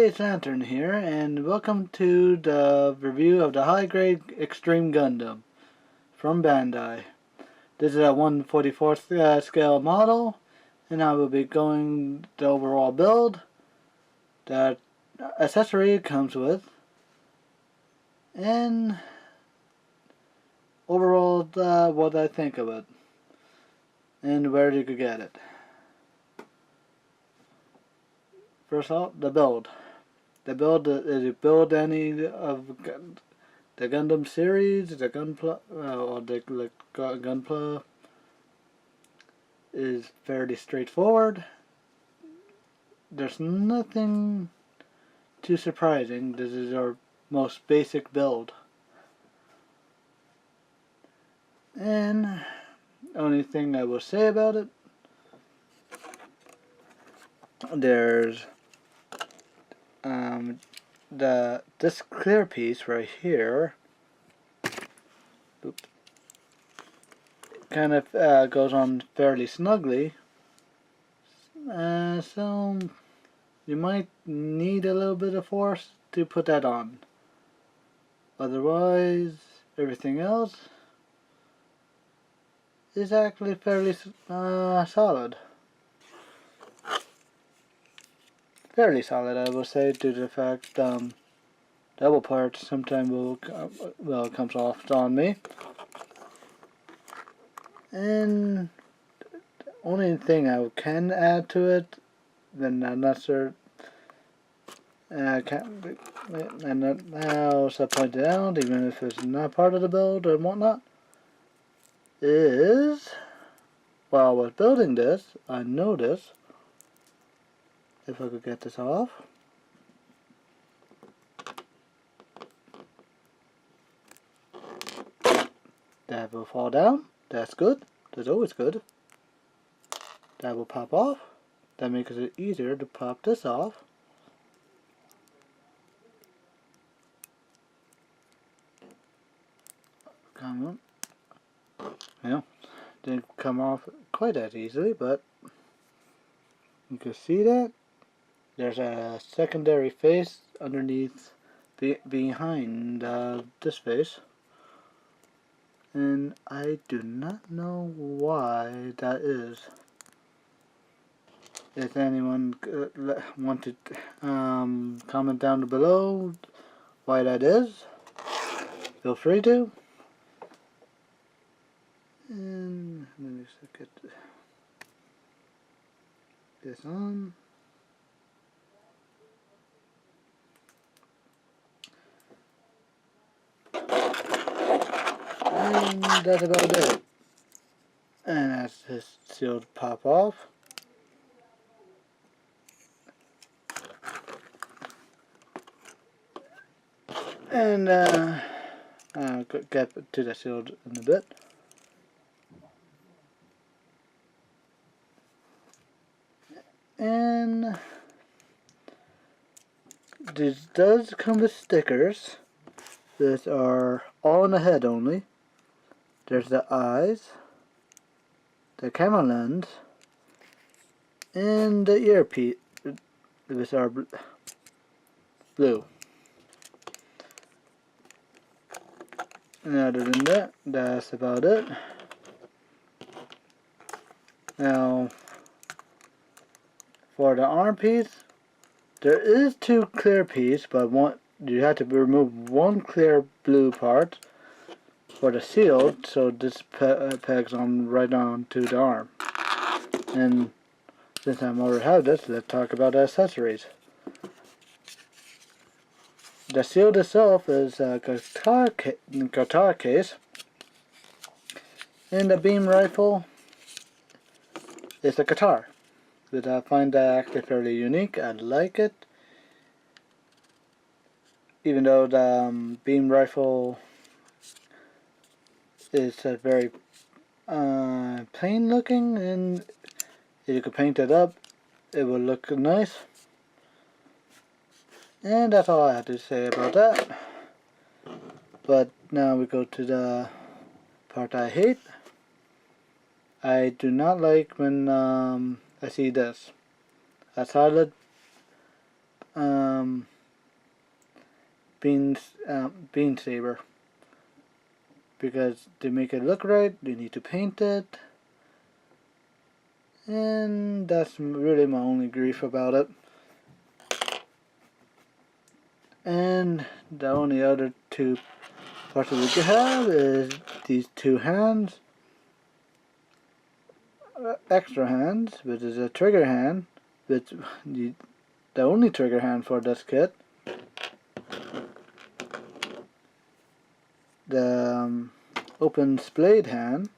It's Lantern here, and welcome to the review of the High Grade Extreme Gundam from Bandai. This is a 1/44th scale model, and I will be going the overall build, the accessory it comes with, and overall what I think of it, and where you could get it. First off, the build. The build is you build any of the Gundam series, the Gunpla or the Gunpla is fairly straightforward. There's nothing too surprising. This is our most basic build. And only thing I will say about it, there's this clear piece right here kind of goes on fairly snugly, so you might need a little bit of force to put that on. Otherwise, everything else is actually fairly solid. Fairly solid, I will say, due to the fact double parts sometimes will comes off on me. And the only thing I can add to it, then I'm not sure. I can't, and I also pointed out, even if it's not part of the build or whatnot, is while I was building this, I noticed, if I could get this off, that will fall down. That's good. That's always good. That will pop off. That makes it easier to pop this off. Come on. Yeah, didn't come off quite as easily, but you can see that there's a secondary face underneath, behind this face. And I do not know why that is. If anyone want to comment down below why that is, feel free to. And let me just get this on. And that's about it. And that's this sealed pop off. And I'll get to the sealed in a bit. And this does come with stickers. These are all on the head only. There's the eyes, the camera lens, and the earpiece. These are blue. And other than that, that's about it. Now, for the arm piece, there is two clear pieces, but you have to remove one clear blue part for the seal, so this pegs on right on to the arm. And since I already have this, let's talk about the accessories. The shield itself is a guitar case, and the beam rifle is a guitar. But I find that actually fairly unique. I like it, even though the beam rifle is very plain looking, and if you could paint it up, it will look nice. And that's all I have to say about that. But now we go to the part I hate. I do not like when I see this. A solid beam saber, because to make it look right, you need to paint it, and that's really my only grief about it. And the only other two parts that we could have is these two hands, extra hands, which is a trigger hand, which the only trigger hand for this kit. The open splayed hand,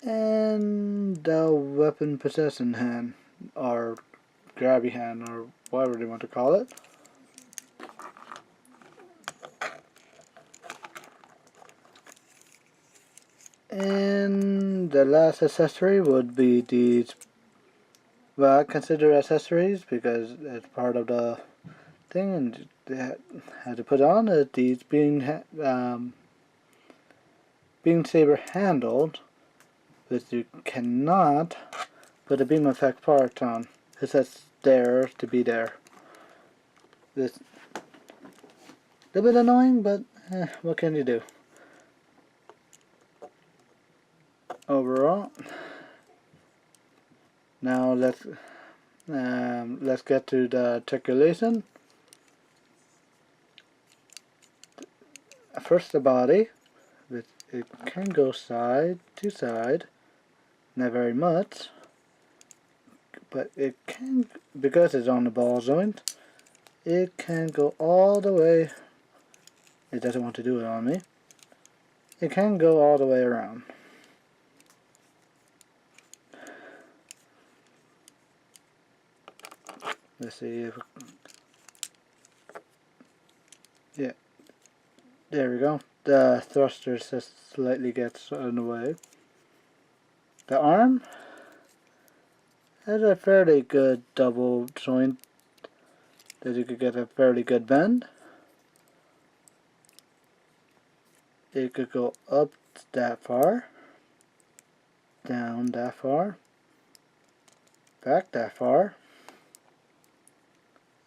and the weapon possession hand, or grabby hand, or whatever they want to call it. And the last accessory would be these, well, I consider accessories because it's part of the thing, and they had to put on these beam saber handled, but you cannot put a beam effect part on, because that's there to be there. It's a little bit annoying, but what can you do? Overall, now let's get to the articulation. First, the body. It can go side to side, not very much, but it can, because it's on the ball joint, it can go all the way. It doesn't want to do it on me. It can go all the way around. Let's see if, yeah, there we go. The thruster just slightly gets in the way. The arm has a fairly good double joint that you could get a fairly good bend. It could go up that far, down that far, back that far,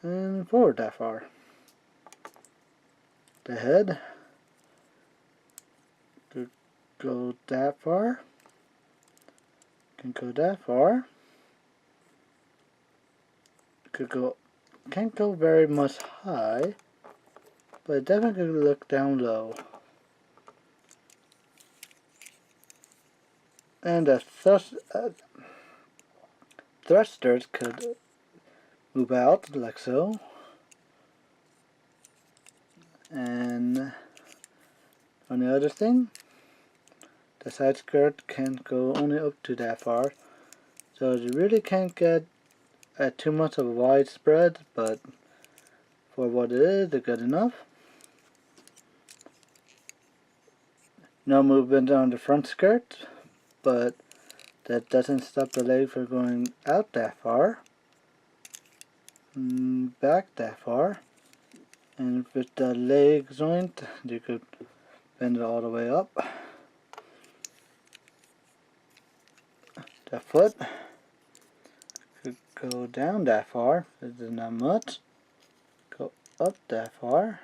and forward that far. The head could go that far, can go that far, can't go very much high, but it definitely could look down low. And the thrusters could move out like so. And on the other thing, the side skirt can't go only up to that far, so you really can't get too much of a widespread, but for what it is, it's good enough. No movement on the front skirt, but that doesn't stop the leg from going out that far, back that far, and with the leg joint you could bend it all the way up. The foot could go down that far, it's not much, go up that far,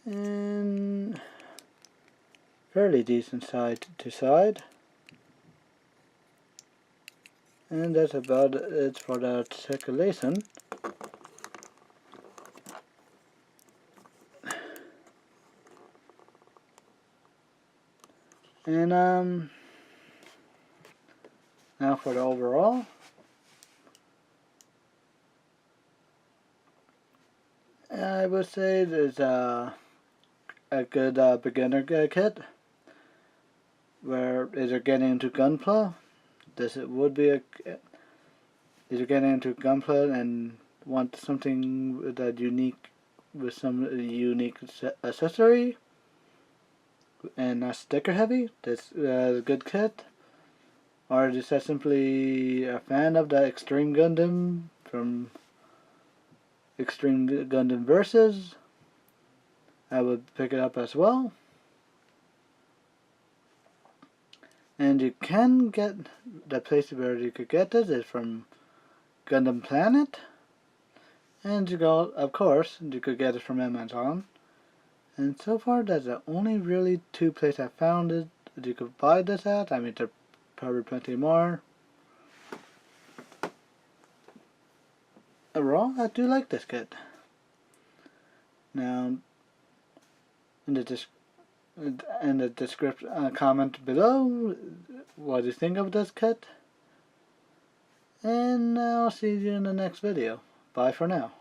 and fairly decent side to side. And that's about it for the articulation. And now for the overall. I would say there's a good beginner kit, where if you're getting into gunpla, this would be a. If you're getting into gunpla and want something that unique, with some unique accessory, and not sticker heavy, that's a good kit. Or just simply a fan of the Extreme Gundam from Extreme Gundam Versus, I would pick it up as well. And you can get, the place where you could get this is from Gundam Planet, And you go, of course, you could get it from Amazon. And so far, that's the only really two places I found it that you could buy this at. I mean, there are probably plenty more. Overall, I do like this kit. Now, in the description, comment below what you think of this kit. And I'll see you in the next video. Bye for now.